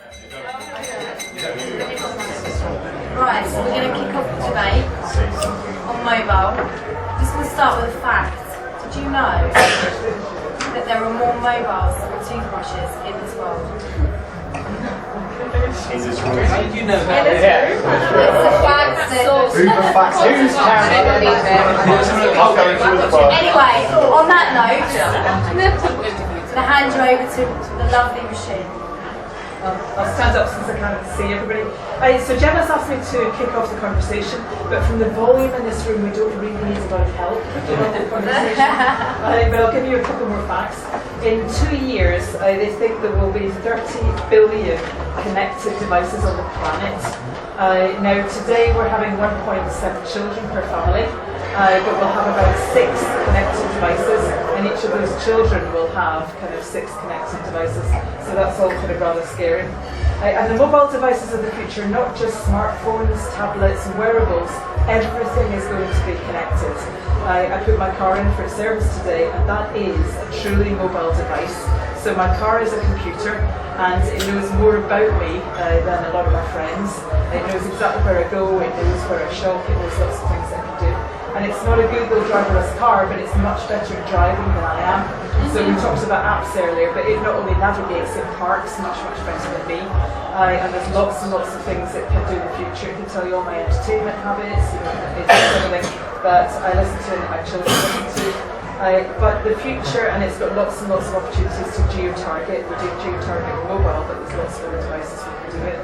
Right, so we're going to kick off the debate on mobile. Just going to start with a fact. Did you know that there are more mobiles than toothbrushes in this world? Is this true? How did you know that? It's a fact. Who's counting? Anyway, on that note, I'm going to hand you over to the lovely machine. I'll stand up since I can't see everybody. So Gemma's asked me to kick off the conversation, but from the volume in this room, we don't really need a lot of help to run the conversation. But I'll give you a couple more facts. In 2 years, they think there will be 30 billion connected devices on the planet. Now, today we're having 1.7 children per family. But we'll have about 6 connected devices, and each of those children will have kind of 6 connected devices. So that's all kind of rather scary. And the mobile devices of the future, not just smartphones, tablets, and wearables, everything is going to be connected. I put my car in for its service today, and that is a truly mobile device. So my car is a computer, and it knows more about me than a lot of my friends. It knows exactly where I go, it knows where I shop, it knows lots of things I can do. And it's not a Google driverless car, but it's much better at driving than I am. So we talked about apps earlier, but it not only navigates in parks much better than me, and there's lots and lots of things it can do in the future. It can tell you all my entertainment habits, it does everything that I listen to and that my children listen to. But the future, and it's got lots and lots of opportunities to geo-target. We do geo-target mobile, but there's lots of other devices we can do it.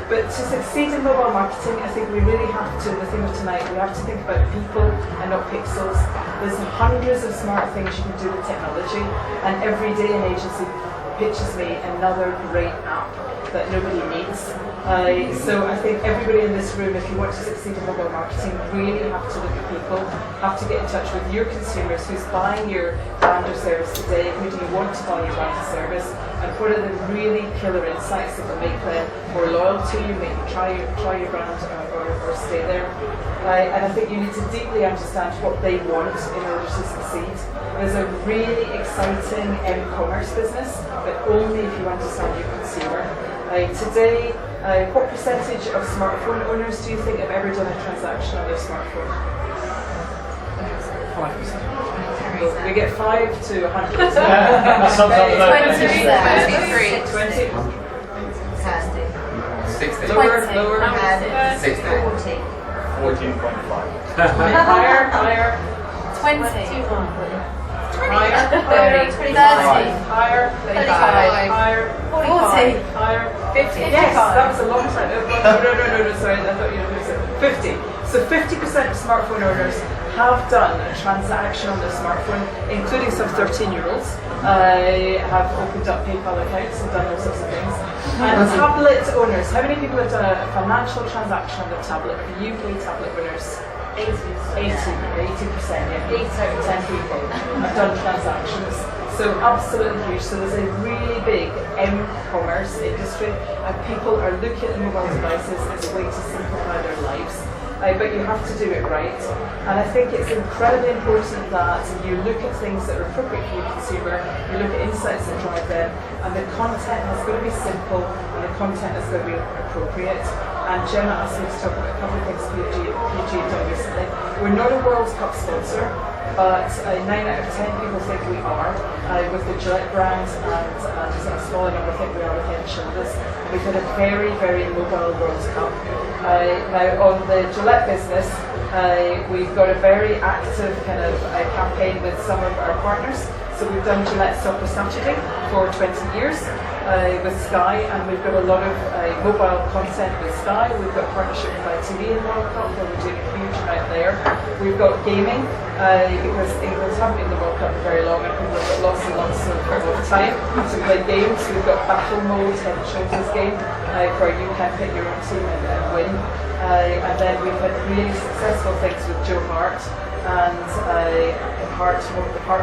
But to succeed in mobile marketing, I think we really have to, the theme of tonight, we have to think about people and not pixels. There's hundreds of smart things you can do with technology, and every day an agency pitches me another great app that nobody needs. So I think everybody in this room, if you want to succeed in mobile marketing, really have to look at people, have to get in touch with your consumers, who's buying your brand or service today, who do you want to buy your brand or service, and what are the really killer insights that will make them more loyal to you, make them try your brand or stay there. And I think you need to deeply understand what they want in order to succeed. There's a really exciting e-commerce business, but only if you understand your consumer. Today, what percentage of smartphone owners do you think have ever done a transaction on their smartphone? 5%. We get 5 to 100. 20. 60. Lower. 60. 14.5. Higher. 20. Higher. 30. Higher. 35. Higher. 40. Higher. 50. Yes, that was a long time. No, sorry, I thought you were going to say 50. So 50% of smartphone owners have done a transaction on their smartphone, including some 13-year-olds. Have opened up PayPal accounts and done all sorts of things. And tablet owners, how many people have done a financial transaction on their tablet? The UK tablet owners? 80%, yeah. 8 out of 10 people have done transactions. So absolutely huge. So there's a really big e-commerce industry, and people are looking at mobile devices as a way to simplify their lives. But you have to do it right. And I think it's incredibly important that you look at things that are appropriate for your consumer, you look at insights that drive them, and the content has got to be simple, and the content has got to be appropriate. And Gemma asked me to talk about a couple of things PG have done recently. We're not a World Cup sponsor, but 9 out of 10 people think we are. With the Gillette brand, and a smaller number think we are with Head & Shoulders. We've had a very, very mobile World Cup. Now on the Gillette business, we've got a very active kind of campaign with some of our partners. So we've done Gillette Soccer Saturday for 20 years with Sky, and we've got a lot of mobile content with Sky. We've got partnership with ITV in the World Cup, where we're doing a huge amount there. We've got gaming, because England haven't been in the World Cup for very long, and people have got lots and lots of time to play games. We've got Battle Mode, Head & Shoulders game, where you can pick your own team and win. And then we've had really successful things with Joe Hart and the heart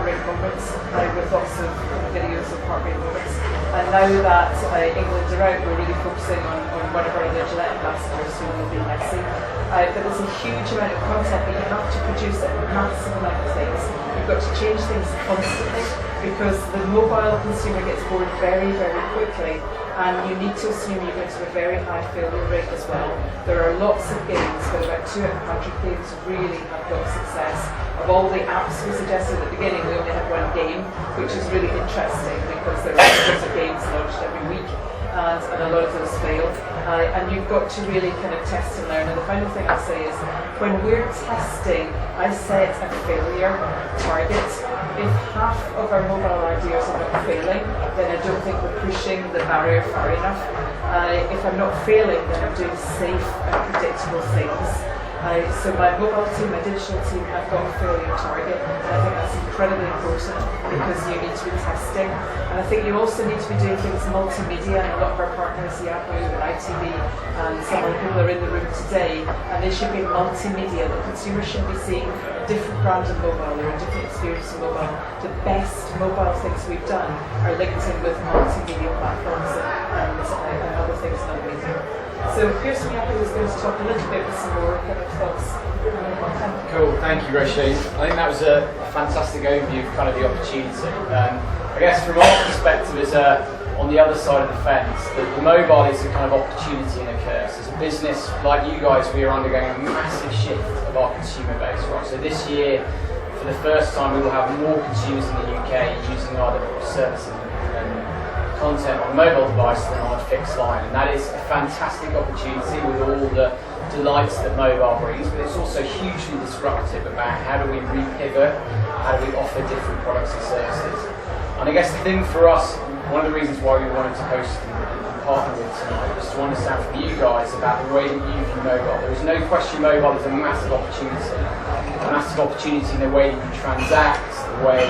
rate moments, with lots of videos of heart rate moments. And now that England are out, we're really focusing on one of our other Gillette ambassadors, who will be Messi. But there's a huge amount of content, but you have to produce a massive amount of things. You've got to change things constantly, because the mobile consumer gets bored very, very quickly. and you need to assume you're going to have a very high failure rate as well. There are lots of games, but about 2 out of 100 games really have got success. Of all the apps we suggested at the beginning, we only have one game, which is really interesting because there are lots of games launched every week, and a lot of those fail. And you've got to really kind of test and learn. And the final thing I'll say is, when we're testing, I set a failure target. If half of our mobile ideas are not failing, then I don't think we're pushing the barrier far enough. If I'm not failing, then I'm doing safe and predictable things. So my mobile team, my digital team, have got a failure target, and I think that's incredibly important because you need to be testing. And I think you also need to be doing things multimedia, and a lot of our partners, Yahoo and ITV, and some of the people are in the room today, and they should be multimedia. The consumer should be seeing a different brand of mobile or a different experience of mobile. The best mobile things we've done are linked in with multimedia platforms and other things in other media. So Piers from Yahoo is going to talk a little bit with some more kind of thoughts. Cool, thank you, Roisin. I think that was a fantastic overview of kind of the opportunity. I guess from our perspective, as on the other side of the fence, the mobile is a kind of opportunity and a curse. As a business like you guys, we are undergoing a massive shift of our consumer base. Right? So this year, for the first time, we will have more consumers in the UK using our services and content on a mobile device than on a fixed line, and that is a fantastic opportunity with all the delights that mobile brings, but it's also hugely disruptive about how do we repivot, how do we offer different products and services. And I guess the thing for us, one of the reasons why we wanted to host and partner with tonight was to understand from you guys about the way that you view mobile. There is no question mobile is a massive opportunity in the way that you transact, the way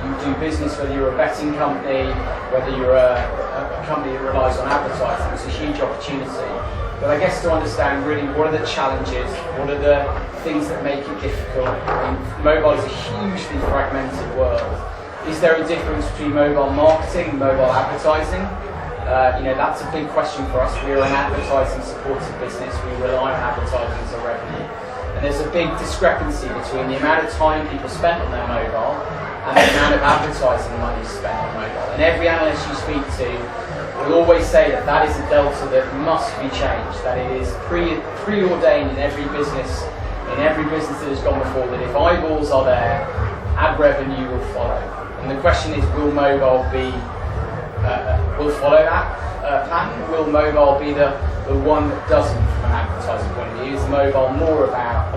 you do business, whether you're a betting company, whether you're a company that relies on advertising. It's a huge opportunity. But I guess to understand really what are the challenges, what are the things that make it difficult. I mean, mobile is a hugely fragmented world. Is there a difference between mobile marketing and mobile advertising? That's a big question for us. We are an advertising supported business. We rely on advertising as a revenue. And there's a big discrepancy between the amount of time people spend on their mobile and the amount of advertising money spent on mobile. And every analyst you speak to will always say that that is a delta that must be changed, that it is preordained in every business that has gone before, that if eyeballs are there, ad revenue will follow. And the question is, will mobile will follow that pattern? Will mobile be the one that doesn't from an advertising point of view? Is mobile more about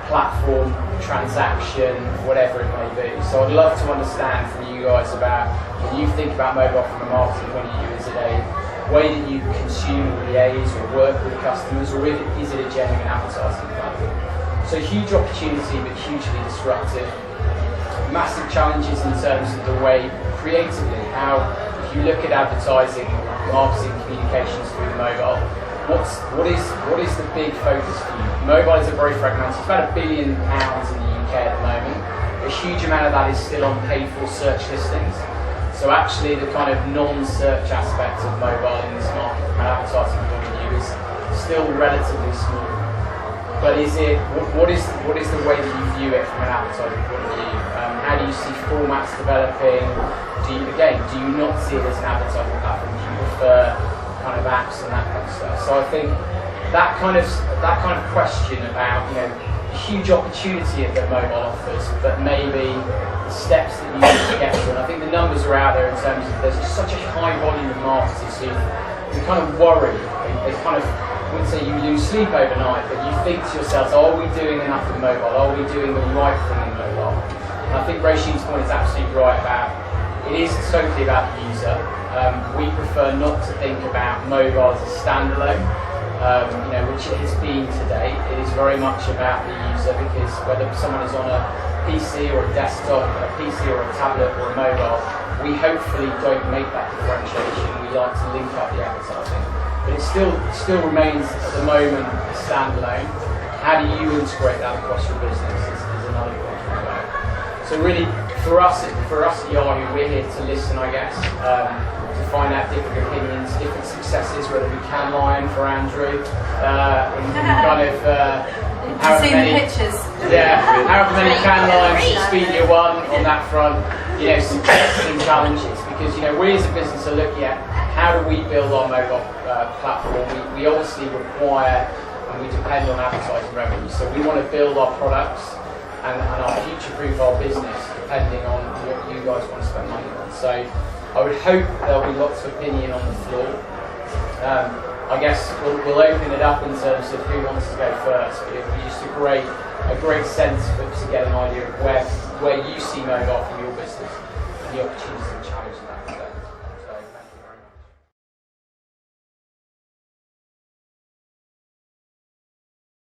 platform, transaction, whatever it may be? So I'd love to understand from you guys about, when you think about mobile from a marketing point of view, is it a way that you consume, liaise or work with customers, or is it a genuine advertising platform? So huge opportunity, but hugely disruptive. Massive challenges in terms of the way, creatively, how, if you look at advertising, marketing, communications through the mobile, what is the big focus for you? Mobile is a very fragmented. It's about £1 billion in the UK at the moment. A huge amount of that is still on paid for search listings. So actually the kind of non-search aspect of mobile in this market from an advertising point of view is still relatively small. But what is the way that you view it from an advertising point of view? How do you see formats developing? Do you not see it as an advertising platform? Do you prefer kind of apps and that kind of stuff? So I think that kind of question about the huge opportunity that mobile offers, but maybe the steps that you need to get to. And I think the numbers are out there in terms of there's such a high volume of marketers who kind of worry. They kind of, I wouldn't say you lose sleep overnight, but you think to yourselves, are we doing enough in mobile? Are we doing the right thing in mobile? And I think Roisin's point is absolutely right about it is totally about the user. We prefer not to think about mobile as a standalone, which it has been today. It is very much about the user, because whether someone is on a PC or a desktop, a PC or a tablet or a mobile, we hopefully don't make that differentiation. We like to link up the advertising. But it still remains at the moment a standalone. How do you integrate that across your business is another question about. So really, for us at Yahoo, we're here to listen, I guess, to find out different opinions, different successes, whether we can lion for Andrew, in kind of You've seen the pictures. Yeah, however many can lines, Expedia one on that front, successes and challenges, because we as a business are looking at how do we build our mobile platform. We obviously require and we depend on advertising revenue, so we want to build our products and our future-proof our business depending on what you guys want to spend money on. So I would hope there'll be lots of opinion on the floor. I guess we'll open it up in terms of who wants to go first, but it'll be just a great sense to get an idea of where you see mobile for your business and the opportunities and challenges of that.